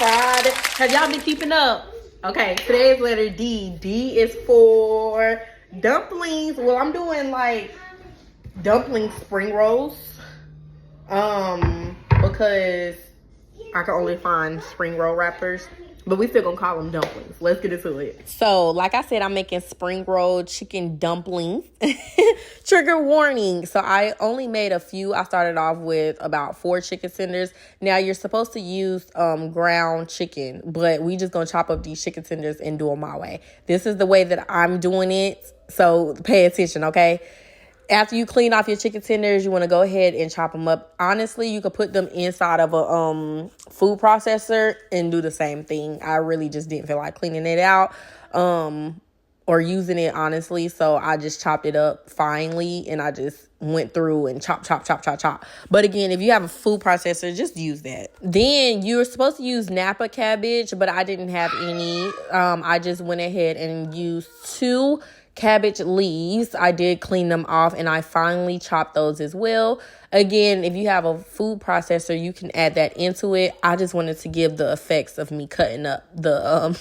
Friday. Have y'all been keeping up? Okay, today's letter D. D is for dumplings. Well, I'm doing like dumpling spring rolls. Because I can only find spring roll wrappers. But we still gonna call them dumplings. Let's get into it. So, like I said, I'm making spring roll chicken dumplings. Trigger warning. So, I only made a few. I started off with about 4 chicken tenders. Now, you're supposed to use ground chicken. But we just gonna chop up these chicken tenders and do them my way. This is the way that I'm doing it. So, pay attention, okay? After you clean off your chicken tenders, you want to go ahead and chop them up. Honestly, you could put them inside of a food processor and do the same thing. I really just didn't feel like cleaning it out or using it, honestly. So I just chopped it up finely and I just went through and chop. But again, if you have a food processor, just use that. Then you're supposed to use Napa cabbage, but I didn't have any. I just went ahead and used 2 cabbage leaves. I did clean them off and I finally chopped those as well. Again, if you have a food processor, you can add that into it. I just wanted to give the effects of me cutting up the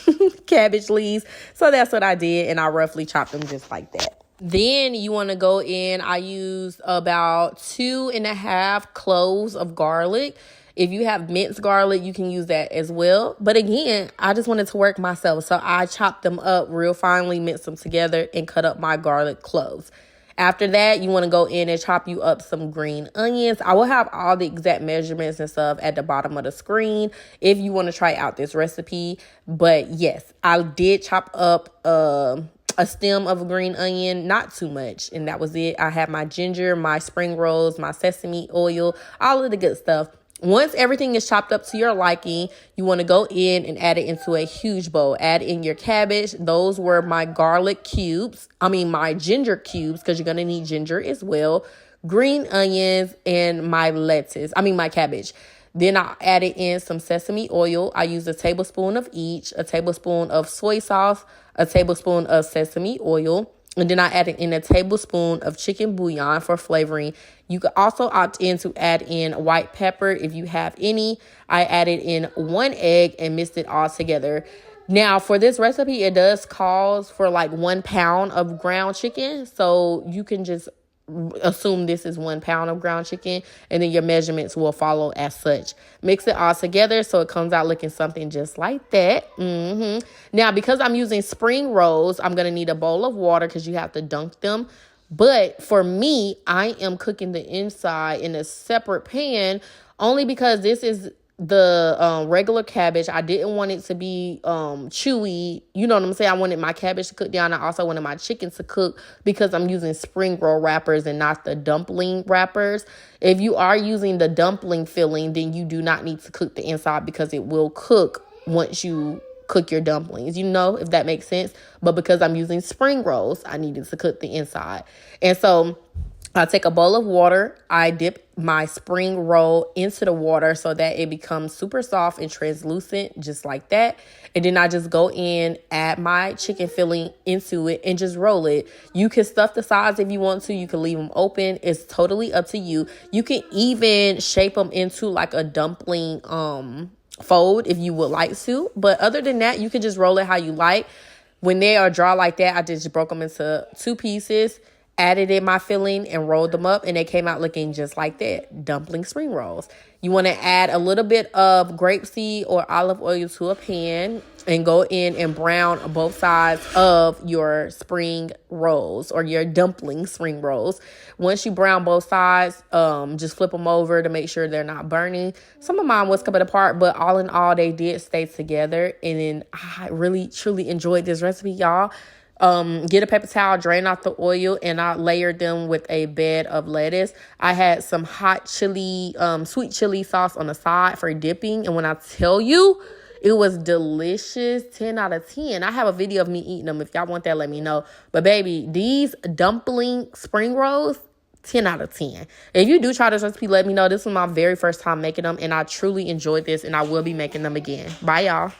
cabbage leaves. So that's what I did, and I roughly chopped them just like that. Then you want to go in. I used about 2.5 cloves of garlic. If you have minced garlic, you can use that as well. But again, I just wanted to work myself. So I chopped them up real finely, minced them together, and cut up my garlic cloves. After that, you want to go in and chop you up some green onions. I will have all the exact measurements and stuff at the bottom of the screen if you want to try out this recipe. But yes, I did chop up a stem of a green onion, not too much, and that was it. I have my ginger, my spring rolls, my sesame oil, all of the good stuff. Once everything is chopped up to your liking, you want to go in and add it into a huge bowl. Add in your cabbage. Those were my garlic cubes. My ginger cubes, because you're going to need ginger as well. Green onions and my lettuce. My cabbage. Then I added in some sesame oil. I used a tablespoon of each, a tablespoon of soy sauce, a tablespoon of sesame oil. And then I added in a tablespoon of chicken bouillon for flavoring. You could also opt in to add in white pepper if you have any. I added in 1 egg and mixed it all together. Now, for this recipe, it does call for like 1 pound of ground chicken. So you can just assume this is 1 pound of ground chicken, and then your measurements will follow as such. Mix it all together so it comes out looking something just like that. Now, because I'm using spring rolls, I'm going to need a bowl of water because you have to dunk them. But for me, I am cooking the inside in a separate pan only because this is the regular cabbage. I didn't want it to be chewy. You know what I'm saying? I wanted my cabbage to cook down. I also wanted my chicken to cook because I'm using spring roll wrappers and not the dumpling wrappers. If you are using the dumpling filling, then you do not need to cook the inside because it will cook once you cook your dumplings, if that makes sense. But because I'm using spring rolls, I needed to cook the inside. And so I take a bowl of water. I dip my spring roll into the water so that it becomes super soft and translucent, just like that. And then I just go in, add my chicken filling into it, and just roll it. You can stuff the sides if you want to. You can leave them open. It's totally up to you. You can even shape them into like a dumpling fold if you would like to. But other than that, you can just roll it how you like. When they are dry like that, I just broke them into 2 pieces. Added in my filling and rolled them up, and they came out looking just like that. Dumpling spring rolls. You want to add a little bit of grapeseed or olive oil to a pan and go in and brown both sides of your spring rolls or your dumpling spring rolls. Once you brown both sides, just flip them over to make sure they're not burning. Some of mine was coming apart, but all in all, they did stay together. And then I really, truly enjoyed this recipe, y'all. Get a paper towel, drain off the oil, and I layered them with a bed of lettuce. I had some hot chili, sweet chili sauce on the side for dipping. And when I tell you, it was delicious. 10 out of 10. I have a video of me eating them. If y'all want that, let me know. But baby, these dumpling spring rolls, 10 out of 10. If you do try this recipe, let me know. This was my very first time making them, and I truly enjoyed this, and I will be making them again. Bye, y'all.